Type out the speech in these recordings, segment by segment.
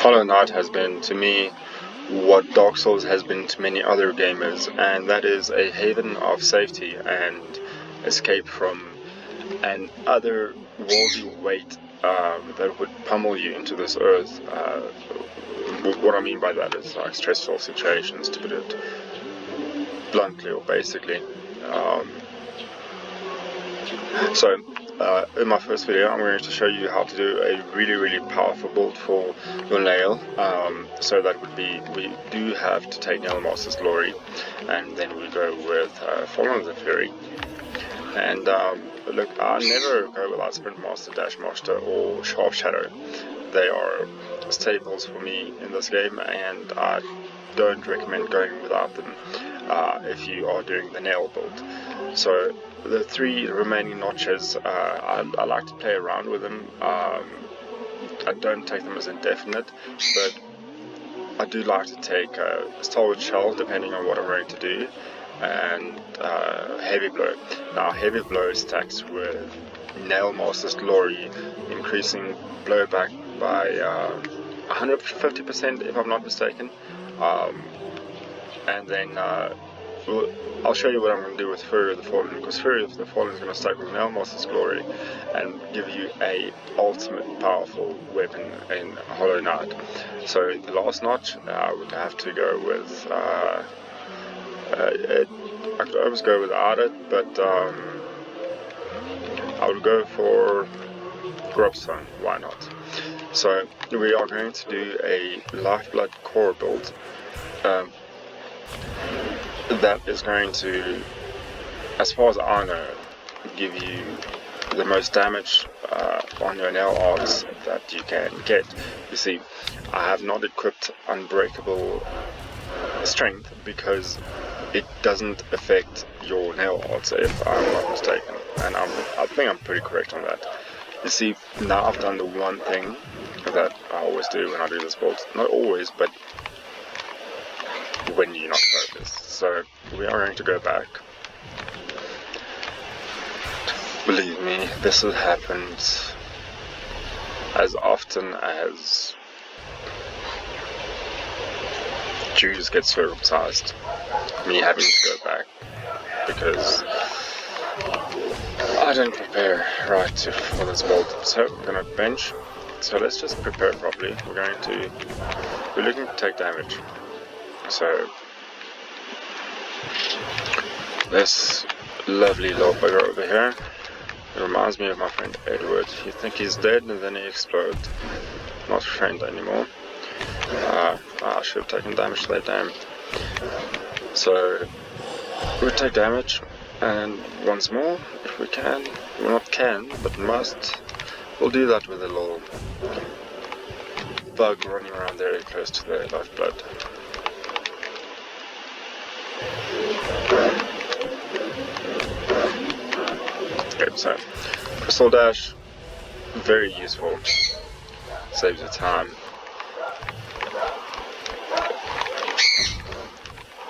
Hollow Knight has been to me what Dark Souls has been to many other gamers, and that is a haven of safety and escape from an otherworldly weight that would pummel you into this earth. What I mean by that is like stressful situations, to put it bluntly or basically. In my first video, I'm going to show you how to do a really powerful build for your nail. So that would be, we do have to take Nail Master's Glory, and then we go with Fallen of the Fury. And look, I never go without Sprint Master, Dash Master, or Sharp Shadow. They are staples for me in this game, and I don't recommend going without them if you are doing the nail build. So the three remaining notches, I like to play around with them. I don't take them as indefinite, but I do like to take Stalwart Shell depending on what I'm going to do, and Heavy Blow. Now Heavy Blow stacks with Nail Master's Glory, increasing blowback by 150% if I'm not mistaken. And then I'll show you what I'm going to do with Fury of the Fallen, because Fury of the Fallen is going to stack with Nail Master's Glory and give you a ultimate powerful weapon in Hollow Knight. So the last notch, I would have to go with, I could always go without it, but I would go for Grubstone, why not? So we are going to do a Lifeblood core build. That is going to, as far as I know, give you the most damage on your nail arts that you can get. You see, I have not equipped Unbreakable Strength because it doesn't affect your nail arts, if I'm not mistaken, and I think I'm pretty correct on that. You see, now I've done the one thing that I always do when I do this build. Not always, but when you're not focused. So we are going to go back. Believe me, this has happened as often as Jews get circumcised. Me having to go back because I didn't prepare right for this build. So we're going to bench. So let's just prepare properly. We're looking to take damage. So this lovely little bugger over here, it reminds me of my friend Edward. You think he's dead and then he explodes. Not a friend anymore. I should have taken damage to that damn. So we'll take damage, and once more, if we can, well not can, but must, we'll do that with a little bug running around very close to the lifeblood. Okay, so Crystal Dash, very useful, saves you time.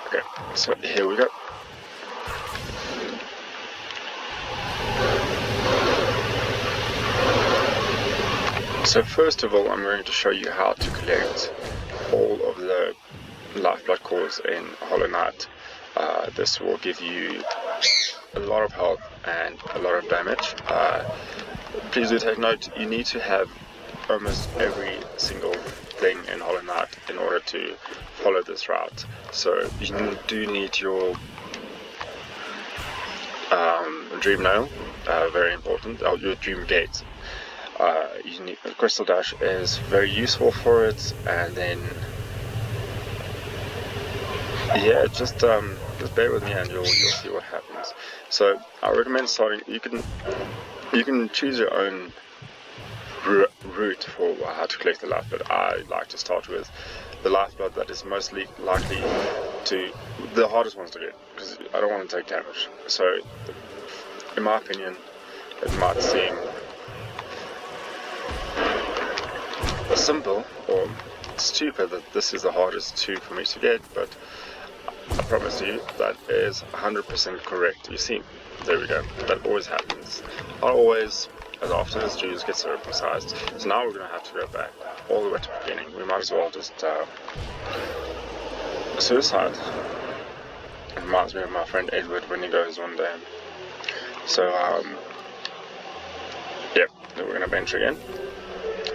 Okay, so here we go. So first of all, I'm going to show you how to collect all of the lifeblood cores in Hollow Knight. This will give you a lot of health and a lot of damage. Please do take note, you need to have almost every single thing in Hollow Knight in order to follow this route. So you do need your Dream Nail, very important, your Dream Gate. You need Crystal Dash is very useful for it, and then yeah, just bear with me and you'll see what happens. So I recommend starting. You can choose your own route for how to collect the lifeblood. I like to start with the lifeblood that is mostly likely to the hardest ones to get, because I don't want to take damage. So in my opinion, it might seem simple or stupid that this is the hardest two for me to get, but I promise you that is 100% correct. You see, there we go, that always happens. I always as after this Jews get circumcised. So now we're going to have to go back all the way to the beginning. We might as well just suicide. It reminds me of my friend Edward when he goes one day. So yeah, then we're going to bench again.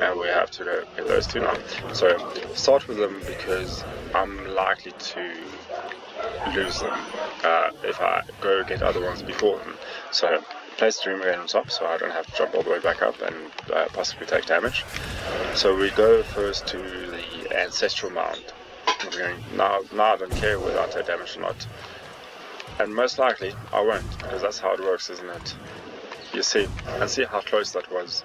And we have to go get those two now. So start with them because I'm likely to lose them if I go get other ones before them. So place the Dream Gate on top so I don't have to jump all the way back up and possibly take damage. So we go first to the Ancestral Mound. Now I don't care whether I take damage or not. And most likely I won't, because that's how it works, isn't it? You see, and see how close that was.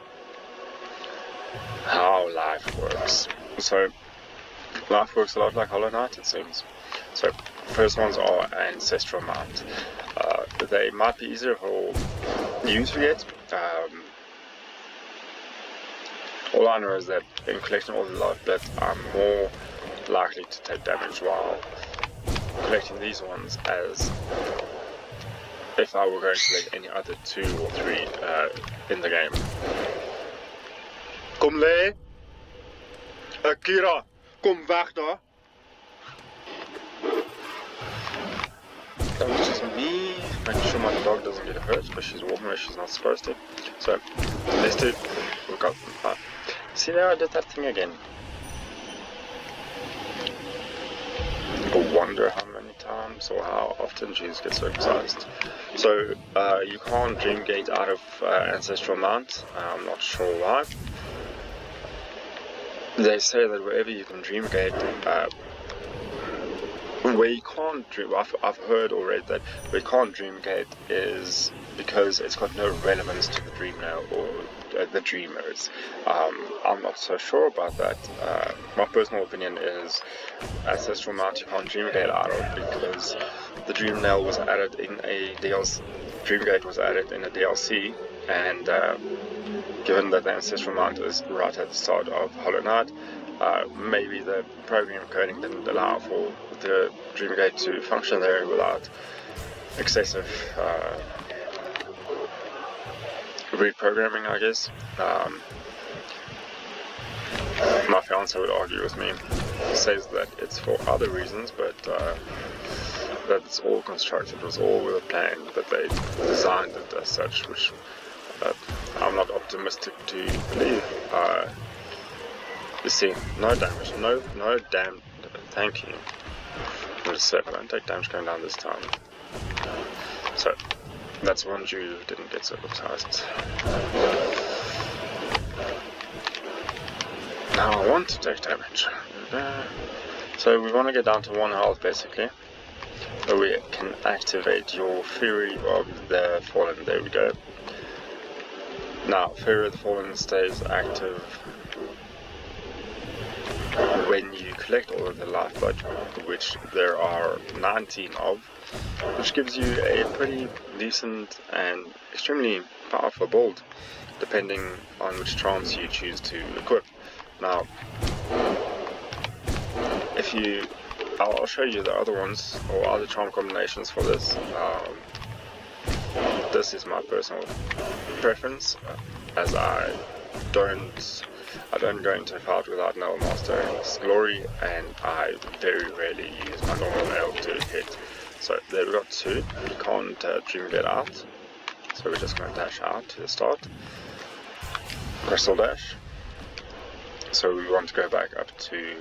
How life works. So life works a lot like Hollow Knight, it seems. So first ones are Ancestral Mound. They might be easier for you to get. All I know is that in collecting all the LIfeblood, I'm more likely to take damage while collecting these ones as if I were going to collect any other 2 or 3 in the game. Kom lê! Akira, kom weg daar! That was just me making sure my dog doesn't get hurt because she's walking where she's not supposed to. So, let's do. We've got. See there, I did that thing again. I wonder how many times or how often Jews get circumcised. So, you can't Dream Gate out of Ancestral Mount. I'm not sure why. They say that wherever you can Dream Gate, where you can't dream, I've heard or read that where you can't Dream Gate is because it's got no relevance to the Dream Nail or the Dreamers. I'm not so sure about that. My personal opinion is Ancestral Mount you can't Dream Gate out of because the Dream Nail was added in a DLC. Dream Gate was added in a DLC, and given that the Ancestral Mount is right at the start of Hollow Knight, maybe the program coding didn't allow for the Dream Gate to function there without excessive reprogramming, I guess. My fiance would argue with me, says that it's for other reasons, but that it's all constructed, it was all with a plan, that they designed it as such, which I'm not optimistic to believe. You see, no damage, no damn, thank you. I'm just saying, I don't take damage going down this time. So, that's one Jew who didn't get circumcised. Now I want to take damage. So we want to get down to 1 health basically. So we can activate your Fury of the Fallen, there we go. Now, Fury of the Fallen stays active when you collect all of the LIfeblood, which there are 19 of, which gives you a pretty decent and extremely powerful build, depending on which charms you choose to equip. Now, I'll show you the other ones, or other charm combinations for this. This is my personal preference, as I don't go into a fight without Nail Master's Glory, and I very rarely use my normal nail to hit. So there we got 2. You can't Dream Gate out, so we're just going to dash out to the start. Crystal Dash. So we want to go back up to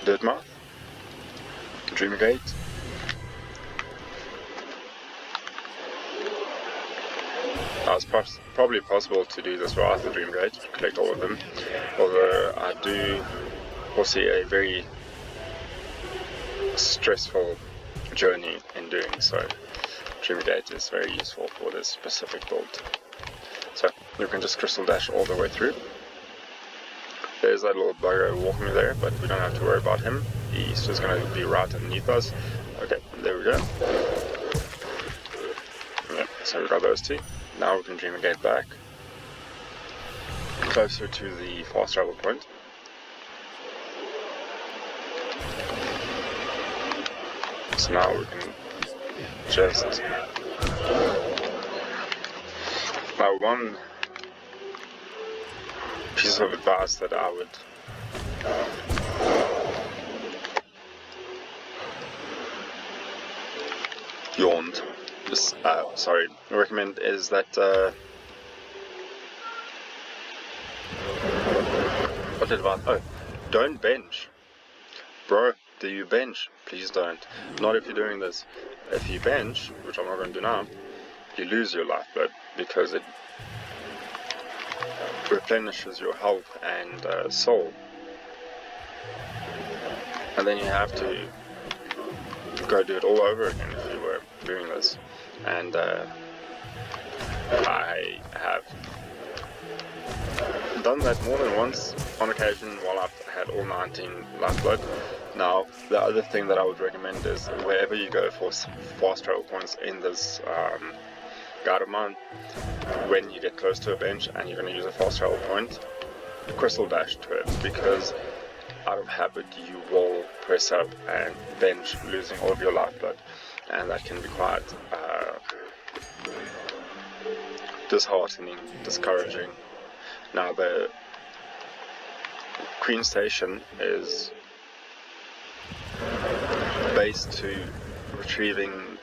Dirtmouth, Dream Gate. Now it's probably possible to do this without the Dream Gate, collect all of them, although I do foresee a very stressful journey in doing so. Dream Gate is very useful for this specific build. So you can just Crystal Dash all the way through. There's that little bugger walking there, but we don't have to worry about him. He's just going to be right underneath us. Okay, there we go. Yep, so we got those 2. Now we can Dream Gate back, closer to the fast travel point. So now we can just... Now one piece of advice that I would yawned. Sorry, recommend is that what advice? Oh, don't bench, bro. Do you bench? Please don't. Not if you're doing this. If you bench, which I'm not going to do now, you lose your lifeblood because it replenishes your health and soul, and then you have to go do it all over again if you were doing this. And I have done that more than once on occasion while I've had all 19 lifeblood. Now, the other thing that I would recommend is wherever you go for fast travel points in this guide of mine, when you get close to a bench and you're going to use a fast travel point, crystal dash to it, because out of habit you will press up and bench, losing all of your lifeblood, and that can be quite disheartening, discouraging. Now, the Queen Station is based to retrieving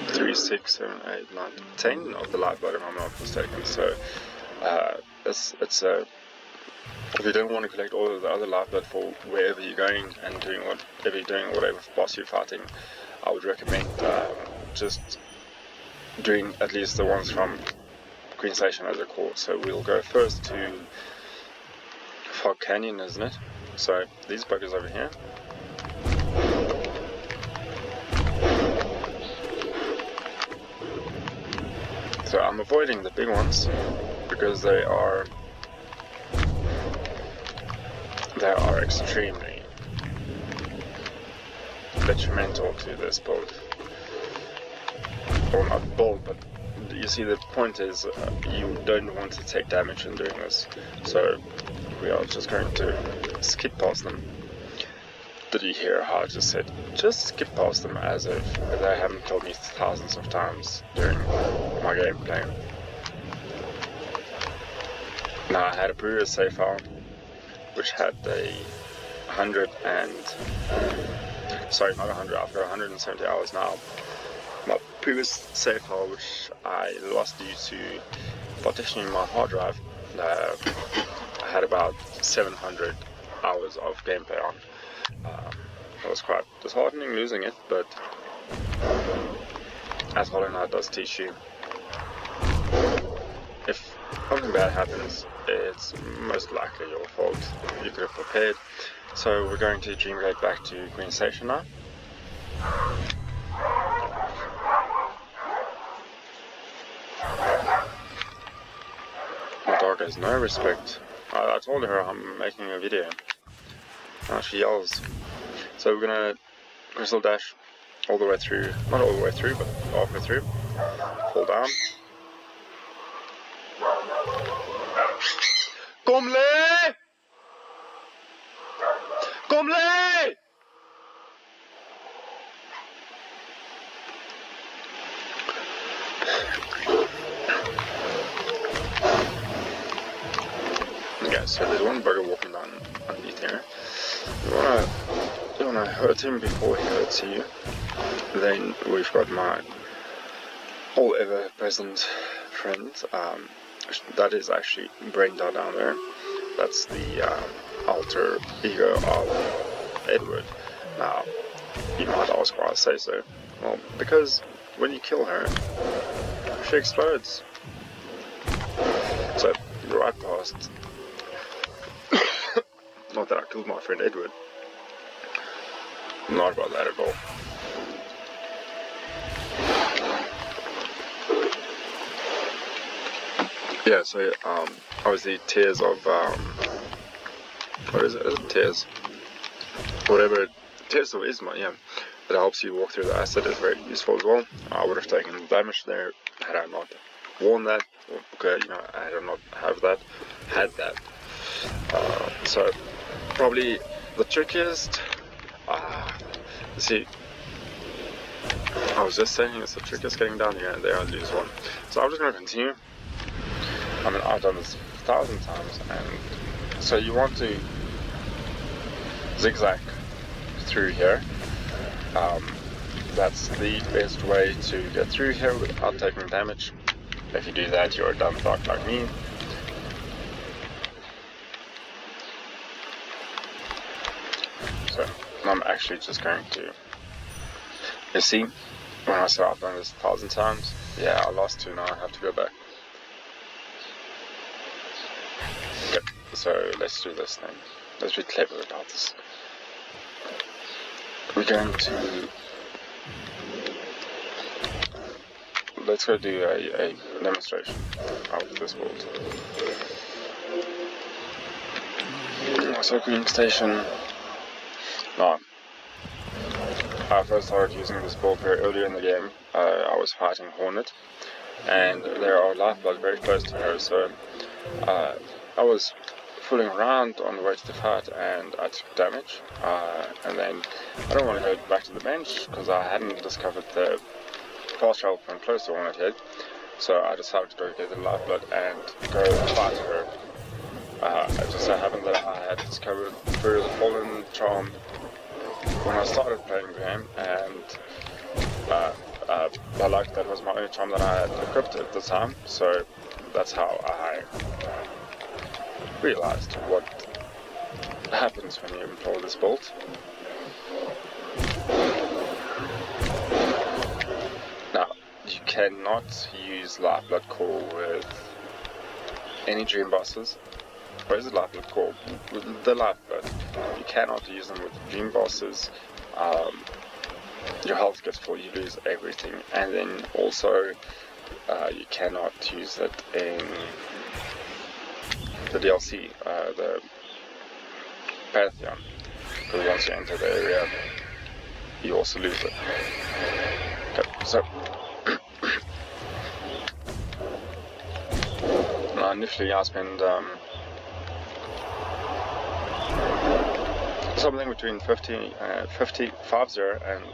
3, 6, 7, 8, 9, 10 of the lifeblood, if I'm not mistaken. So it's a, if you don't want to collect all of the other lifeblood for wherever you're going and doing whatever you're doing, whatever boss you're fighting, I would recommend just doing at least the ones from Queen Station as a core. So we'll go first to Fog Canyon, isn't it? So these buggers over here. So I'm avoiding the big ones because they are extremely detrimental to this build. Or not build, but you see the point is you don't want to take damage in doing this. So we are just going to skip past them. Did you hear how I just said, just skip past them, as if they haven't killed me thousands of times during my gameplay. Now, I had a previous save file which had a 100 and, sorry, not 100, I've got 170 hours now. My previous save file, which I lost due to partitioning my hard drive, I had about 700 hours of gameplay on. It was quite disheartening losing it, but as Hollow Knight does teach you, if something bad happens, it's most likely your fault. You could have prepared. So we're going to Dreamgate back to Queen Station now. My dog has no respect. I told her I'm making a video. Now she yells. So we're gonna crystal dash all the way through, not all the way through, but halfway through. Fall down. Komle! Komle! Yeah, so there's one bugger walking down underneath here. You wanna hurt him before he hurts you. Then we've got my all ever present friend. That is actually Brenda down there. That's the alter ego of Edward. Now, you might ask why I say so. Well, because when you kill her, she explodes. So, right past. Not that I killed my friend Edward. Not about that at all. Yeah, so obviously Tears of what is it? Is it Tears? Whatever, Tears of Isma, yeah. That helps you walk through the acid is very useful as well. I would have taken damage there had I not worn that, because I had not had that. So probably the trickiest. See, I was just saying it's the trickiest getting down here, and there I lose one. So I'm just going to continue. I mean, I've done this 1,000 times, and so you want to zigzag through here. That's the best way to get through here without taking damage. If you do that, you're a dumb fuck like me. So I'm actually just going to, you see, when I said I've done this 1,000 times, yeah, I lost 2, now I have to go back. Okay, so let's do this then. Let's be clever about this. We're going to, let's go do a demonstration of this build. So green station. Now, I first started using this build very early in the game. I was fighting Hornet, and there are LIfeblood very close to her, so I was fooling around on the way to the fight, and I took damage. And then I don't want to go back to the bench because I hadn't discovered the fast travel point close to Hornet yet, so I decided to go get the LIfeblood and go fight her. It just so happened that I had discovered through the Fallen charm when I started playing the game, and by luck that was my only charm that I had equipped at the time, so that's how I realized what happens when you employ this build. Now, you cannot use LIfeblood core with any dream bosses. Or is it LIfeblood core? The LIfeblood. You cannot use them with dream bosses. Your health gets full, you lose everything. And then also, you cannot use it in the DLC, the Pantheon. Because once you enter the area, you also lose it. Okay, so initially I spent something between 50 and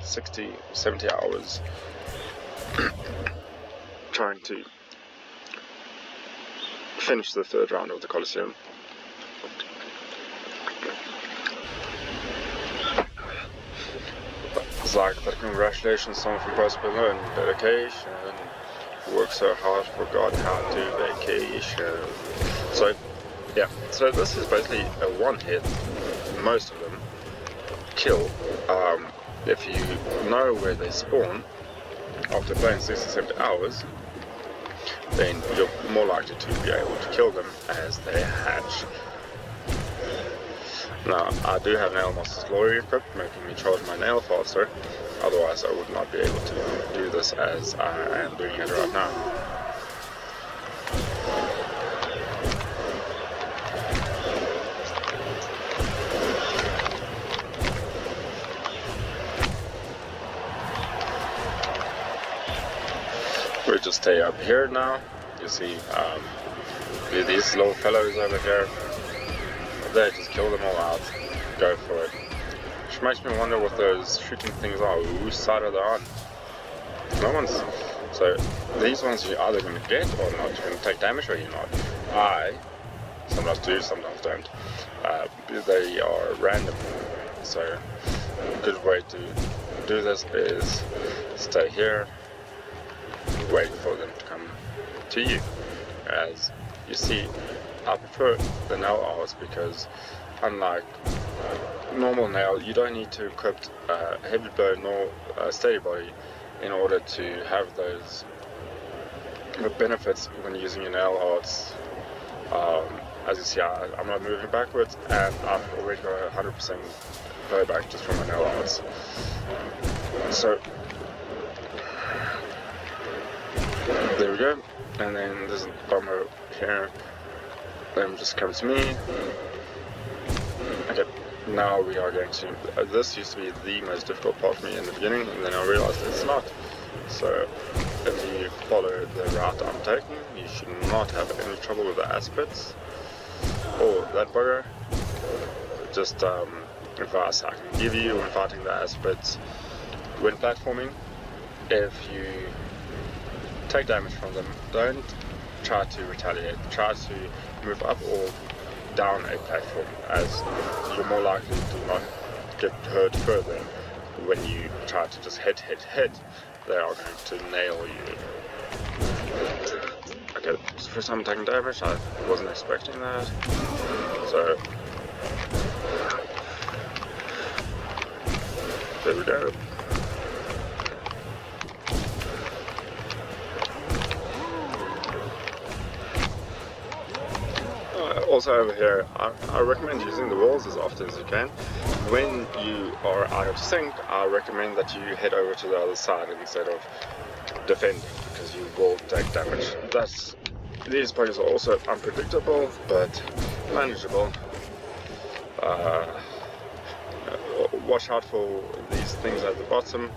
60, 70 hours trying to finish the 3rd round of the Coliseum. It's like that, congratulations, someone from Barcelona, and dedication, work so hard, forgot how to vacation. So yeah, so this is basically a one-hit, most of them, kill. If you know where they spawn after playing 60, 70 hours, then you're more likely to be able to kill them as they hatch. Now, I do have Nail Master's Glory equipped, making me charge my nail faster, otherwise I would not be able to do this as I am doing it right now. We'll just stay up here now. You see these little fellows over here. They just kill them all out. Go for it. Which makes me wonder what those shooting things are. Whose side are they on? No one's. So these ones you're either going to get or not. You're going to take damage or you're not. I sometimes do, sometimes don't. They are random. So a good way to do this is stay here, wait for them to come to you. As you see, I prefer the nail arts because unlike normal nail, you don't need to equip heavy blow nor steady body in order to have those benefits when using your nail arts. As you see, I'm not moving backwards, and I've already got 100% blowback just from my nail arts. So there we go, and then there's a bummer here. Then just come to me. Okay, now we are going to. This used to be the most difficult part for me in the beginning, and then I realized it's not. So if you follow the route I'm taking, you should not have any trouble with the aspects or that bugger. Just advice I can give you when fighting the aspects when platforming. If you take damage from them, don't try to retaliate, try to move up or down a platform, as you're more likely to not get hurt further. When you try to just hit, they are going to nail you. Okay, it's the first time I'm taking damage, I wasn't expecting that. So, there we go. Also over here, I recommend using the walls as often as you can. When you are out of sync, I recommend that you head over to the other side instead of defending, because you will take damage. These players are also unpredictable, but manageable. Watch out for these things at the bottom.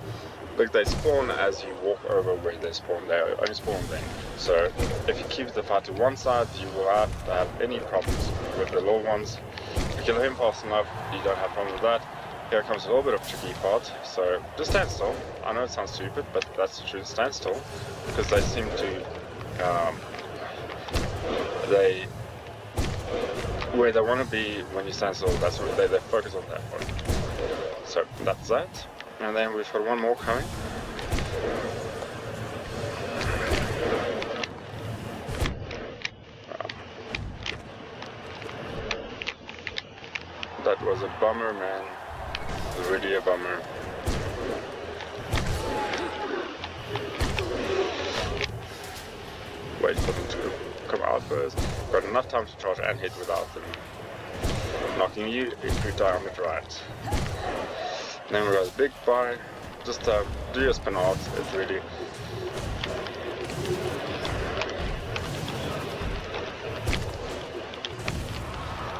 But they spawn as you walk over where they spawn. They only spawn then. So if you keep the fight to one side, you will have to have any problems with the little ones. If you kill him fast enough, you don't have problems with that. Here comes a little bit of tricky part. So just stand still. I know it sounds stupid, but that's the truth. Stand still, because they seem to where they want to be when you stand still. That's where they focus on that one. So that's that. And then we've got one more coming. That was a bummer, man. Really a bummer. Wait for them to come out first. Got enough time to charge and hit without them knocking you if you die on the right. Then we got a big buy. Just do your spin out. It's really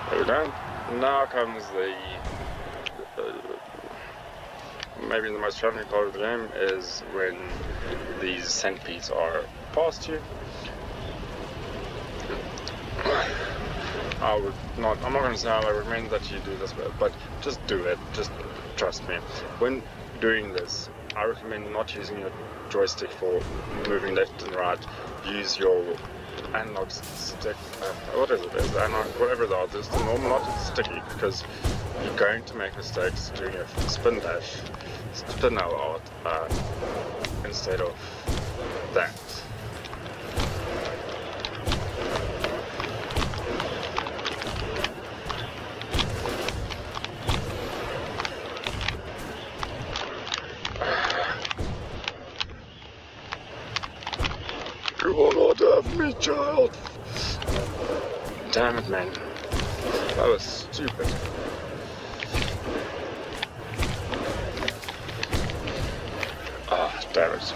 there we go. Now comes the maybe the most challenging part of the game is when these centipedes are past you. I'm not going to say I recommend that you do this, but just do it. Just trust me. When doing this, I recommend not using your joystick for moving left and right. Use your analog stick. What is it? Is it analog? Whatever they are. Just the normal, not sticky, because you're going to make mistakes doing a spin dash, spin out instead of that. You will not have me, child! Damn it, man. That was stupid. Ah, damn it.